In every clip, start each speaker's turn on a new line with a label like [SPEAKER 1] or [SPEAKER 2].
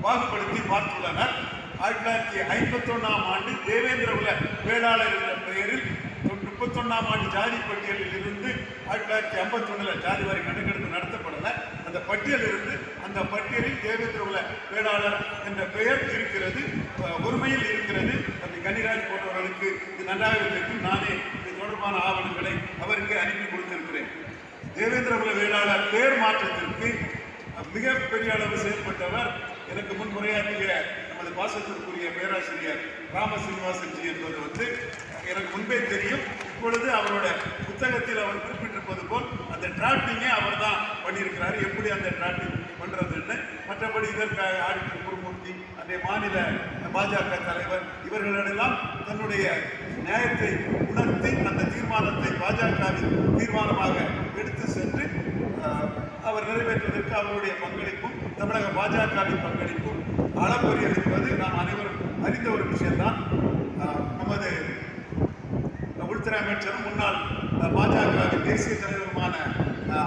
[SPEAKER 1] பாகுபடுத்தி பார்த்துள்ளனர். 1951ஆம் ஆண்டு தேவேந்திர குல வேளாளர் என்ற பெயரில் 31ஆம் ஆண்டு ஜாதி பட்டியலில் இருந்து 1951 ஜாதி வாரி கணக்கெடுப்பு நடத்தப்படல. அந்த பட்டியலில் இருந்து அந்த பட்டியலில் தேவேந்திர குல வேளாளர் என்ற பெயர் இருக்கிறது, ஒருமையில் இருக்கிறது. அந்த கன்னிராஜ் போன்றவர்களுக்கு இது நன்றாக இருக்கும். நானே இது தொடர்பான ஆவணங்களை அவருக்கு அனுப்பி கொடுத்திருக்கிறேன். தேவேந்திர குல வேளாளர் பெயர் மாற்றத்திற்கு மிகப்பெரிய அளவு செயல்பட்டவர் எனக்கு முன்முறையாற்றிய நமது பாசத்திற்குரிய பேராசிரியர் ராம சீனிவாசன்ஜி என்பது எனக்கு முன்பே தெரியும். இப்பொழுது அவரோட புத்தகத்தில் அவர் குறிப்பிட்டிருப்பது போல் அந்த டிராப்டிங்கே அவர் தான் பண்ணியிருக்கிறார். எப்படி அந்த டிராப்டிங் பண்ணுறதுன்னு, மற்றபடி இதற்காக ஆடிட்டர் குருமூர்த்தி, அந்த மாநில பாஜக தலைவர் இவர்களிடெல்லாம் தன்னுடைய நியாயத்தை உணர்த்தி அந்த தீர்மானத்தை பாஜகவின் தீர்மானமாக எடுத்து சென்று அவர் நிறைவேற்றுவதற்கு அவருடைய பங்களிப்பும் தமிழக பாஜகவின் பங்களிப்பும் அளப்பரியது என்பது நாம் அனைவரும் அறிந்த ஒரு விஷயம்தான். நமது உள்துறை அமைச்சரும் முன்னாள் பாஜகவின் தேசிய தலைவருமான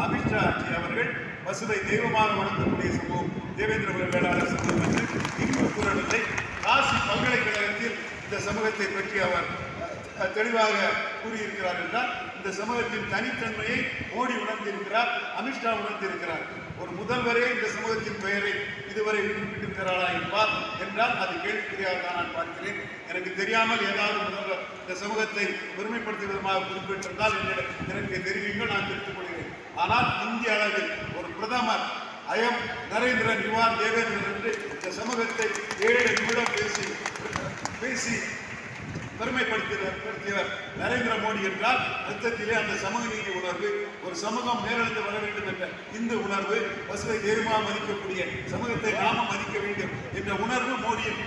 [SPEAKER 1] அமித்ஷாஜி அவர்கள் பசுவை தெய்வமாக வணங்கக்கூடிய சமூகம் தேவேந்திர குல வேளாளர் சமூகம் என்று இங்கு கூறவில்லை. காசி பல்கலைக்கழகத்தில் இந்த சமூகத்தை பற்றி அவர் தெளிவாக கூறியிருக்கிறார் என்றால் இந்த சமூகத்தின் தனித்தன்மையை மோடி உணர்ந்திருக்கிறார், அமித்ஷா உணர்ந்திருக்கிறார். ஒரு முதல்வரே இந்த சமூகத்தின் பெயரை இதுவரை குறிப்பிட்டிருக்கிறாரா என்றால் அது கேள்விக்குறியாக தான் நான் பார்க்கிறேன். எனக்கு தெரியாமல் ஏதாவது முதல்வர் இந்த சமூகத்தை பெருமைப்படுத்தும் விதமாக குறிப்பிட்டிருந்தால் எனக்கு தெரிவிங்கள், நான் தெரிவித்துக் கொள்கிறேன். ஆனால் இந்திய அளவில் ஒரு பிரதமர் ஐஎம் நரேந்திரன் யுவார் தேவேந்திரன் என்று இந்த சமூகத்தை 7 நிமிடம் பேசி பெருமைப்படுத்தியவர் நரேந்திர மோடி என்றால் அர்த்தத்திலே அந்த சமூக நீதி உணர்வு, ஒரு சமூகம் மேலெழுந்து வர வேண்டும் என்ற இந்த உணர்வு, பசுவை தெய்வமாக மதிக்கக்கூடிய சமூகத்தை நாம மதிக்க வேண்டும் என்ற உணர்வு மோடியின்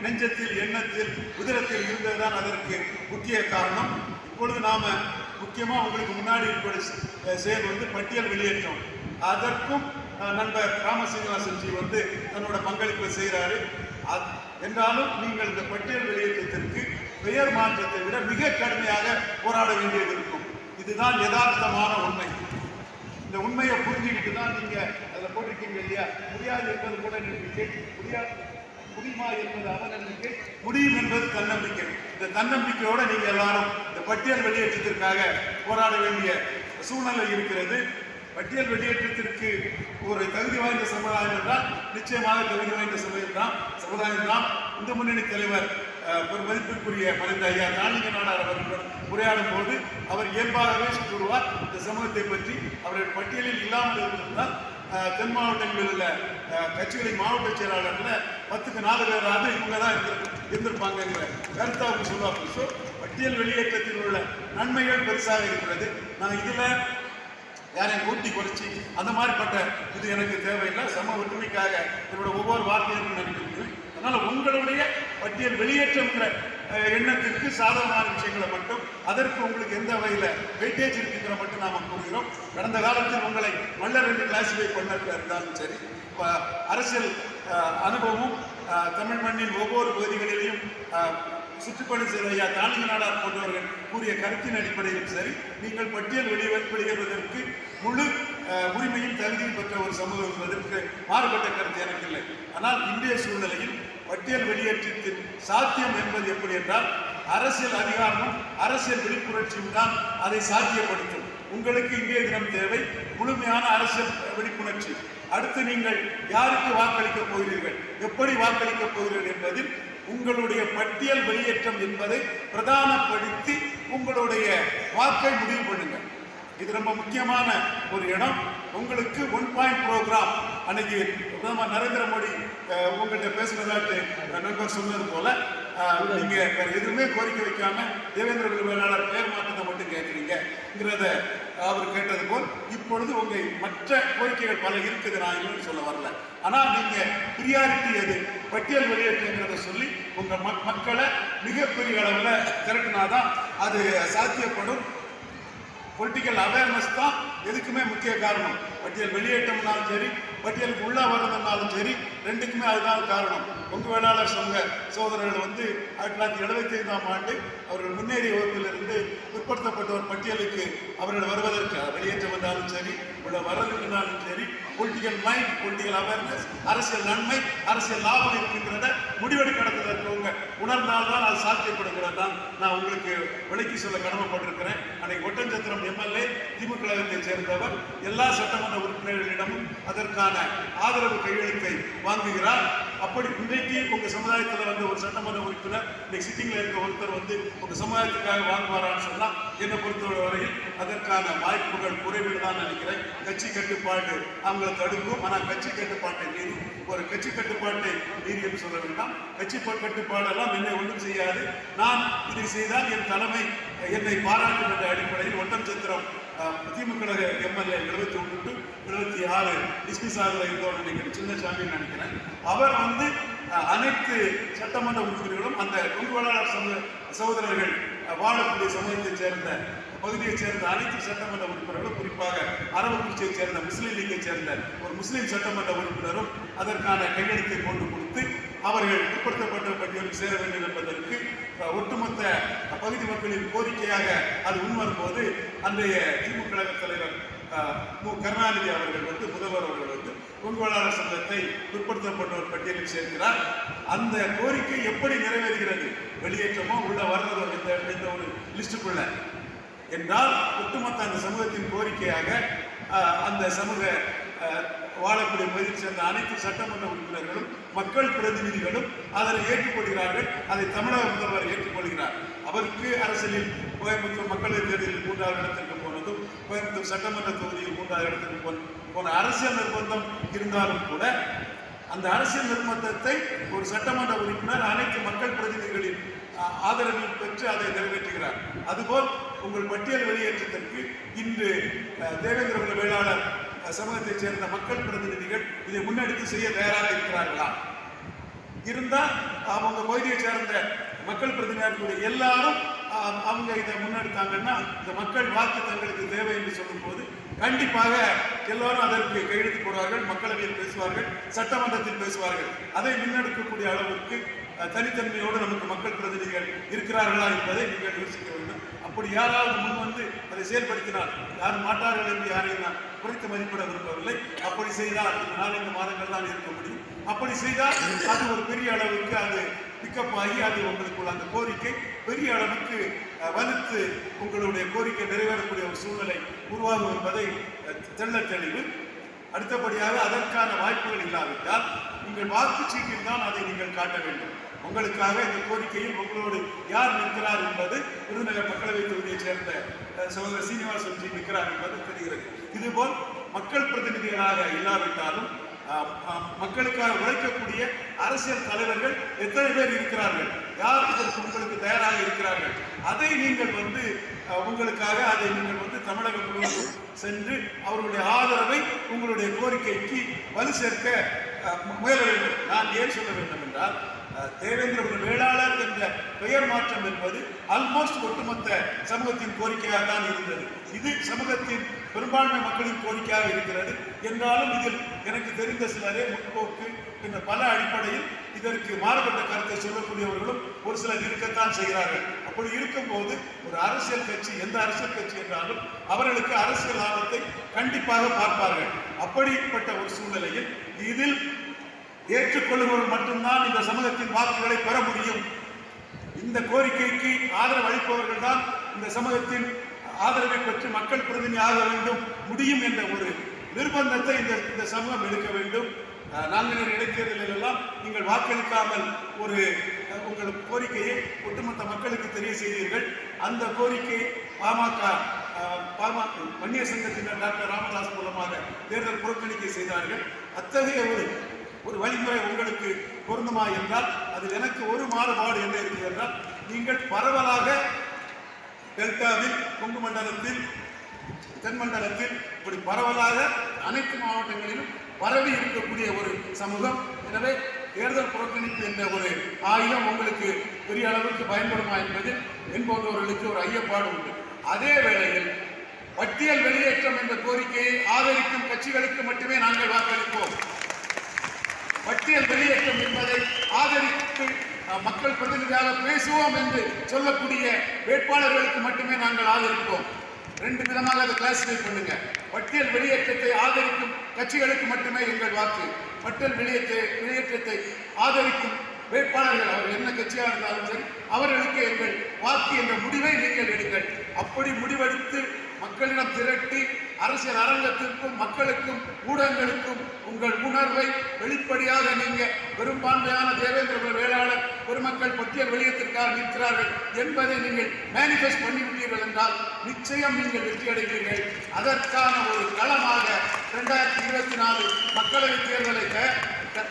[SPEAKER 1] நெஞ்சத்தில், எண்ணத்தில், உதிரத்தில் இருந்ததுதான் அதற்கு முக்கிய காரணம். இப்பொழுது நாம முக்கியமாக உங்களுக்கு முன்னாடி இருக்கிற செயல் பட்டியல் வெளியேற்றம். அதற்கும் நண்பர் ராம சீனிவாசன்ஜி தன்னோட பங்களிப்பை செய்கிறாரு. என்றாலும் நீங்கள் இந்த பட்டியல் வெளியேற்றத்திற்கு பெயர் மாற்றத்தை விட மிக கடுமையாக போராட வேண்டியது இருக்கும். இதுதான் யதார்த்தமான உண்மை. இந்த உண்மையை புரிஞ்சுக்கிட்டு தான் நீங்க அதில் போட்டிருக்கீங்க இல்லையா, முடியாது என்பது கூட நம்பிக்கை, முடியுமா என்பது அவநம்பிக்கை, முடியும் என்பது தன்னம்பிக்கை. இந்த தன்னம்பிக்கையோட நீங்க எல்லாரும் இந்த பட்டியல் வெளியேற்றத்திற்காக போராட வேண்டிய சூழ்நிலை இருக்கிறது. பட்டியல் வெளியேற்றத்திற்கு ஒரு தகுதி வாய்ந்த சமுதாயம் என்றால் நிச்சயமாக தகுதி வாய்ந்த சமுதாயம் தான். இந்து முன்னணி தலைவர் மதிப்பிற்குரிய மறைந்த ஐயா தாலிங்க நாடார் அவர்களுடன் உரையாடும் போது அவர் இயல்பாகவே கூறுவார், இந்த சமூகத்தை பற்றி அவர்கள் பட்டியலில் இல்லாமல் இருந்திருந்தால் தென் மாவட்டங்களில் உள்ள கட்சிகளின் மாவட்ட செயலாளர்கள் 10க்கு 4 பேராக இவங்க தான் இருந்திருப்பாங்கிற கருத்தை அவங்க சொல்லுவாங்க. ஸோ பட்டியல் வெளியேற்றத்தில் உள்ள நன்மைகள் பெருசாக இருக்கிறது. நான் இதில் யாரையும் கூட்டி குறைச்சி அந்த மாதிரிப்பட்ட இது எனக்கு தேவையில்லை. சம ஒற்றுமைக்காக என்னோட ஒவ்வொரு வார்த்தையும் நினைக்கிறேன். அதனால உங்களுடைய பட்டியல் வெளியேற்றங்கிற எண்ணத்திற்கு சாதகமான விஷயங்களை மட்டும், அதற்கு உங்களுக்கு எந்த வகையில் வெயிட்டேஜ் இருக்குங்கிற மட்டும் நாம் கூறுகிறோம். கடந்த காலத்தில் உங்களை மல்லர் என்று கிளாசிஃபை பண்ண இருந்தாலும் சரி, அரசியல் அனுபவமும் தமிழ் மண்ணின் ஒவ்வொரு பகுதிகளிலையும் சுற்றுப்பயணம் செய்த ஐயா தாலிங்க நாடார் போன்றவர்கள் கூறிய கருத்தின் அடிப்படையிலும் சரி, நீங்கள் பட்டியல் வெளியேறுவதற்கு முழு உரிமையும் தகுதியும் பெற்ற ஒரு சமூகம் என்பதற்கு மாறுபட்ட கருத்து எனக்கு இல்லை. ஆனால் இந்திய சூழ்நிலையில் பட்டியல் வெளியேற்றத்தின் சாத்தியம் என்பது எப்படி என்றால் அரசியல் அதிகாரமும் அரசியல் விழிப்புணர்ச்சியும் தான் அதை சாத்தியப்படுத்தும். உங்களுக்கு இந்திய தினம் தேவை முழுமையான அரசியல் விழிப்புணர்ச்சி. அடுத்து நீங்கள் யாருக்கு வாக்களிக்கப் போகிறீர்கள், எப்படி வாக்களிக்கப் போகிறீர்கள் என்பதில் உங்களுடைய பட்டியல் வெளியேற்றம் என்பதை பிரதானப்படுத்தி உங்களுடைய வாக்கை முடிவு பண்ணுங்கள். இது ரொம்ப முக்கியமான ஒரு இடம். உங்களுக்கு 1 பாயிண்ட் ப்ரோக்ராம் அன்னைக்கு பிரதமர் நரேந்திர மோடி உங்கள்கிட்ட பேசுனதாட்டு நண்பர் சொன்னது போல, நீங்க வேற எதுவுமே கோரிக்கை வைக்காம தேவேந்திர குல வேளாளர் பெயர் மாற்றத்தை மட்டும் கேட்குறீங்கிறத அவர் கேட்டது போல் இப்பொழுது உங்க மற்ற கோரிக்கைகள் பல இருக்குது. நான் இல்லைன்னு சொல்ல வரல. ஆனால் நீங்க பிரியாரிட்டி எது, பட்டியல் வெளியேற்றங்கிறத சொல்லி உங்க மக்களை மிகப்பெரிய அளவில் திரட்டினாதான் அது சாத்தியப்படும். பொலிட்டிக்கல் அவேர்னஸ் தான் எதுக்குமே முக்கிய காரணம். பட்டியல் வெளியேற்றம்னாலும் சரி, பட்டியலுக்கு உள்ள வரதுனாலும் சரி, ரெண்டுக்குமே அதுதான் காரணம். கொங்கு வேளாளர் சங்க சகோதரர்கள் வந்து 1975ஆம் ஆண்டு அவர்கள் முன்னேறிய வகுப்பிலிருந்து பிற்படுத்தப்பட்டோர் பட்டியலுக்கு அவர்கள் வருவதற்கு வெளியேற்றம் வந்தாலும் சரி, உள்ள வரதுனாலும் சரி, பொலிட்டிக்கல் மைண்ட், பொலிட்டிக்கல் அவேர்னஸ், அரசியல் நன்மை, அரசியல் லாபம் இருக்கின்றன முடிவெடுக்க நடத்துவதற்கு உணர்ந்தால்தான் அது சாத்தியப்படுகிறது தான் நான் உங்களுக்கு விளக்கி சொல்ல கடமைப்பட்டிருக்கிறேன். அன்னைக்கு ஒட்டன்சத்திரம் எம்எல்ஏ திமுக கழகத்தை சேர்ந்தவர் எல்லா சட்டமன்ற உறுப்பினர்களிடமும் அதற்கான ஆதரவு கையெழுத்தை வாங்குகிறார். அப்படி இன்றைக்கு உங்க சமுதாயத்தில் வந்து ஒரு சட்டமன்ற உறுப்பினர் இன்னைக்கு சிட்டிங்ல இருக்க ஒருத்தர் வந்து உங்க சமுதாயத்துக்காக வாங்குவாரான்னு சொன்னா என்னை பொறுத்தவரையில் அதற்கான வாய்ப்புகள் குறைவில் தான் நினைக்கிறேன். கட்சி கட்டுப்பாடு அவங்களை தடுக்கும். ஆனால் கட்சி கட்டுப்பாட்டை மீறி ஒரு கட்சி கட்டுப்பாட்டை மீறி என்று சொல்ல வேண்டாம். கட்சி கட்டுப்பாடெல்லாம் என்னை ஒன்றும் செய்யாது. நான் இதை செய்தால் என் தலைமை என்னை பாராட்டும் என்ற அடிப்படையில் ஒட்டன்சத்திரம் திமுக எம்எல்ஏ 71 to 76 டிஸ்மிஸ் ஆகிற இருந்தோம் நினைக்கிறேன், சின்னசாமி நினைக்கிறேன். அவர் வந்து அனைத்து சட்டமன்ற உறுப்பினர்களும் அந்த கொங்கு வேளாளர் சகோதரர்கள் வாழக்கூடிய சமூகத்தைச் சேர்ந்த பகுதியைச் சேர்ந்த அனைத்து சட்டமன்ற உறுப்பினர்களும், குறிப்பாக அரவக்குறிச்சியை சேர்ந்த முஸ்லீம் லீக்கை சேர்ந்த ஒரு முஸ்லீம் சட்டமன்ற உறுப்பினரும் அதற்கான கையெழுத்தை கொண்டு கொடுத்து அவர்கள் பிற்படுத்தப்பட்ட பட்டியலில் சேர வேண்டும் என்பதற்கு ஒட்டுமொத்த பகுதி மக்களின் கோரிக்கையாக அது முன்வரும்போது அன்றைய திமுக கழக தலைவர் மு கருணாநிதி அவர்கள் வந்து முதல்வர் அவர்கள் வந்து கொங்கு வேளாளர் சங்கத்தை பிற்படுத்தப்பட்டோர் பட்டியலில் சேர்க்கிறார். அந்த கோரிக்கை எப்படி நிறைவேறுகிறது? வெளியேற்றமோ உள்ள வர்றதோ இந்த ஒரு லிஸ்டுக்குள்ள என்றால் ஒட்டுமொத்த அந்த சமூகத்தின் கோரிக்கையாக அந்த சமூக வாழக்கூடிய பகுதியில் சேர்ந்த அனைத்து சட்டமன்ற உறுப்பினர்களும் மக்கள் பிரதிநிதிகளும் அதனை ஏற்றுக்கொள்கிறார்கள். அதை தமிழக முதல்வர் ஏற்றுக்கொள்கிறார். அவருக்கு அரசியலில் கோயம்புத்தூர் மக்களவைத் தேர்தலில் 3வது இடத்திற்கு போனதும், கோயம்புத்தூர் சட்டமன்ற தொகுதியில் 3வது இடத்திற்கு போன அரசியல் நிர்பந்தம் இருந்தாலும் கூட அந்த அரசியல் நிர்பந்தத்தை ஒரு சட்டமன்ற உறுப்பினர் அனைத்து மக்கள் பிரதிநிதிகளின் ஆதரவில் பெற்று அதை நிறைவேற்றுகிறார். அதுபோல் உங்கள் பட்டியல் வெளியேற்றத்திற்கு இன்று தேவேந்திர குல வேளாளர் சமூகத்தைச் சேர்ந்த மக்கள் பிரதிநிதிகள் இதை முன்னெடுத்து செய்ய தயாராக இருக்கிறார்களா? இருந்தால் அவங்க பகுதியை சேர்ந்த மக்கள் பிரதிநிதிகள் எல்லாரும் அவங்க இதை முன்னெடுத்தாங்கன்னா இந்த மக்கள் வாக்கு தங்களுக்கு தேவை என்று சொல்லும் போது கண்டிப்பாக எல்லோரும் அதற்கு கையெழுத்து போடுவார்கள், மக்களவையில் பேசுவார்கள், சட்டமன்றத்தில் பேசுவார்கள். அதை முன்னெடுக்கக்கூடிய அளவிற்கு தனித்தன்மையோடு நமக்கு மக்கள் பிரதிநிதிகள் இருக்கிறார்களா என்பதை நீங்கள் யோசிக்க வேண்டும். அப்படி யாராவது முன் வந்து அதை செயல்படுத்தினால் யாரும் மாட்டார்கள் என்று யாரையும் நான் குறைத்து மதிப்பிட விரும்பவில்லை. அப்படி செய்தால் இந்த 4 மாதங்கள் தான் இருக்க முடியும். அப்படி செய்தால் அது ஒரு பெரிய அளவுக்கு அது பிக்கப் ஆகி அது உங்களுக்குள்ள அந்த கோரிக்கை பெரிய அளவுக்கு வலுத்து உங்களுடைய கோரிக்கை நிறைவேறக்கூடிய ஒரு சூழ்நிலை உருவாகும் என்பதை தெள்ள தெளிவு. அடுத்தபடியாக அதற்கான வாய்ப்புகள் இல்லாவிட்டால் உங்கள் வாக்குச்சீட்டில் தான் அதை நீங்கள் காட்ட வேண்டும். உங்களுக்காக இந்த கோரிக்கையில் உங்களோடு யார் நிற்கிறார் என்பது விருதுநகர் மக்களவை தொகுதியைச் சேர்ந்த சகோதரர் சீனிவாசன்ஜி நிற்கிறார் என்பது தெரிகிறது. இதுபோல் மக்கள் பிரதிநிதிகளாக இல்லாவிட்டாலும் மக்களுக்காக உழைக்கக்கூடிய அரசியல் தலைவர்கள் எத்தனை பேர் இருக்கிறார்கள், யார் இதற்கு உங்களுக்கு தயாராக இருக்கிறார்கள், அதை நீங்கள் வந்து உங்களுக்காக அதை நீங்கள் வந்து தமிழகம் முழுவதும் சென்று அவர்களுடைய ஆதரவை உங்களுடைய கோரிக்கைக்கு வலு சேர்க்க முயல வேண்டும். நான் ஏன் சொல்ல வேண்டும் என்றால் தேவேந்திர குல வேளாளர் என்ற பெயர் மாற்றம் என்பது ஆல்மோஸ்ட் ஒட்டுமொத்த சமூகத்தின் கோரிக்கையாக தான் இருந்தது. இது சமூகத்தின் பெரும்பான்மை மக்களின் கோரிக்கையாக இருக்கிறது என்றாலும் இதில் எனக்கு தெரிந்த சிலரே முற்போக்கு என்ற பல அடிப்படையில் இதற்கு மாறுபட்ட கருத்தை சொல்லக்கூடியவர்களும் ஒரு சிலர் இருக்கத்தான் செய்கிறார்கள். அப்படி இருக்கும்போது ஒரு அரசியல் கட்சி, எந்த அரசியல் கட்சி என்றாலும் அவர்களுக்கு அரசியல் லாபத்தை கண்டிப்பாக பார்ப்பார்கள். அப்படிப்பட்ட ஒரு சூழ்நிலையில் இதில் ஏற்றுக்கொள்ளுபவர்கள் மட்டும்தான் இந்த சமூகத்தின் வாக்குகளை பெற முடியும். இந்த கோரிக்கைக்கு ஆதரவு அளிப்பவர்கள் தான் இந்த சமூகத்தின் ஆதரவை பெற்று மக்கள் பிரதிநிதி ஆக வேண்டும் முடியும் என்ற ஒரு நிர்பந்தத்தை இந்த சமூகம் எடுக்க வேண்டும். நாங்குநேரி இடைத்தேர்தலில் எல்லாம் நீங்கள் வாக்களிக்காமல் ஒரு உங்கள் கோரிக்கையை ஒட்டுமொத்த மக்களுக்கு தெரிய செய்தீர்கள். அந்த கோரிக்கை பாமக வன்னியர் சங்கத்தினர் டாக்டர் ராமதாஸ் மூலமாக தேர்தல் புறக்கணிக்கை செய்தார்கள். அத்தகைய ஒரு வழிமுறை உங்களுக்கு பொருந்துமா என்றால் அதில் எனக்கு ஒரு மாறுபாடு என்ன இருக்கிறது என்றால் நீங்கள் பரவலாக டெல்டாவில், கொங்கு மண்டலத்தில், தென் மண்டலத்தில் இப்படி பரவலாக அனைத்து மாவட்டங்களிலும் பரவி இருக்கக்கூடிய ஒரு சமூகம். எனவே தேர்தல் புறக்கணிப்பு என்ற ஒரு ஆயுதம் உங்களுக்கு பெரிய அளவுக்கு பயன்படுமா என்பதில் என்பவர்களுக்கு ஒரு ஐயப்பாடு உண்டு. அதே வேளையில் பட்டியல் வெளியேற்றம் என்ற கோரிக்கையை ஆதரிக்கும் கட்சிகளுக்கு மட்டுமே நாங்கள் வாக்களிப்போம். பட்டியல் வெளியேற்றம் என்பதை ஆதரித்து மக்கள் பிரதிநிதியாக பேசுவோம் என்று சொல்லக்கூடிய வேட்பாளர்களுக்கு மட்டுமே நாங்கள் ஆதரிப்போம். ரெண்டு விதமாக அதை கிளாசிஃபை பண்ணுங்க. பட்டியல் வெளியேற்றத்தை ஆதரிக்கும் கட்சிகளுக்கு மட்டுமே எங்கள் வாக்கு. பட்டியல் வெளியேற்றத்தை ஆதரிக்கும் வேட்பாளர்கள் அவர் என்ன கட்சியாக இருந்தாலும் சரி அவர்களுக்கு எங்கள் வாக்கு என்ற முடிவை நீங்கள் எடுங்கள். அப்படி முடிவெடுத்து மக்களிடம் திரட்டி அரசியல் அரங்கத்திற்கும் மக்களுக்கும் ஊடகங்களுக்கும் உங்கள் உணர்வை வெளிப்படையாக நீங்க பெரும்பான்மையான தேவேந்திர வேளாளர் பெருமக்கள் பட்டியல் வெளியேற்றத்திற்காக நிற்கிறார்கள் என்பதை நீங்கள் மேனிஃபெஸ்ட் பண்ணிவிட்டீர்கள் என்றால் நிச்சயம் நீங்கள் வெற்றி அடைவீர்கள். அதற்கான ஒரு களமாக 2024 மக்களவைத் தேர்தலை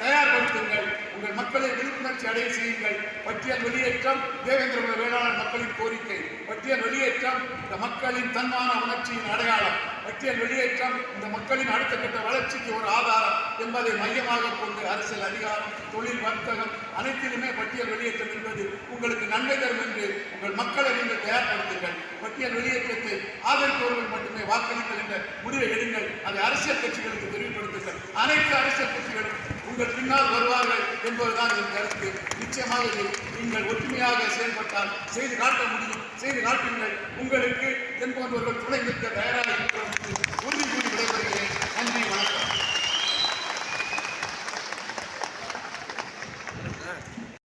[SPEAKER 1] தயார்படுத்துங்கள். உங்கள் மக்களை விழிப்புணர்ச்சி அடைய செய்யுங்கள். பட்டியல் வெளியேற்றம் தேவேந்திர வேளாளர் மக்களின் கோரிக்கை. பட்டியல் வெளியேற்றம் இந்த மக்களின் தன்மான உணர்ச்சியின் அடையாளம். பட்டியல் வெளியேற்றம் இந்த மக்களின் அடுத்த கட்ட வளர்ச்சிக்கு ஒரு ஆதாரம் என்பதை மையமாக கொண்டு அரசியல் அதிகாரம், தொழில், வர்த்தகம் அனைத்திலுமே பட்டியல் வெளியேற்றம் என்பது உங்களுக்கு நன்மை தரும் என்று உங்கள் மக்களை நீங்கள் தயார்படுத்துங்கள். பட்டியல் வெளியேற்றத்தை ஆதரிப்பவர்கள் மட்டுமே வாக்களிங்கள் என்ற முடிவை எடுங்கள். அதை அரசியல் கட்சிகளுக்கு தெரிவிப்படுத்துங்கள். அனைத்து அரசியல் கட்சிகளும் உங்கள் பின்னால் வருவார்கள் என்பதுதான் என் கருத்து. நிச்சயமாக இதை நீங்கள் ஒற்றுமையாக செயல்பட்டால் செய்து காட்ட முடியும். செய்து காட்டுங்கள். உங்களுக்கு தென்போன்றவர்கள் துணை நிற்க தயாராக இருக்கிறார்கள்.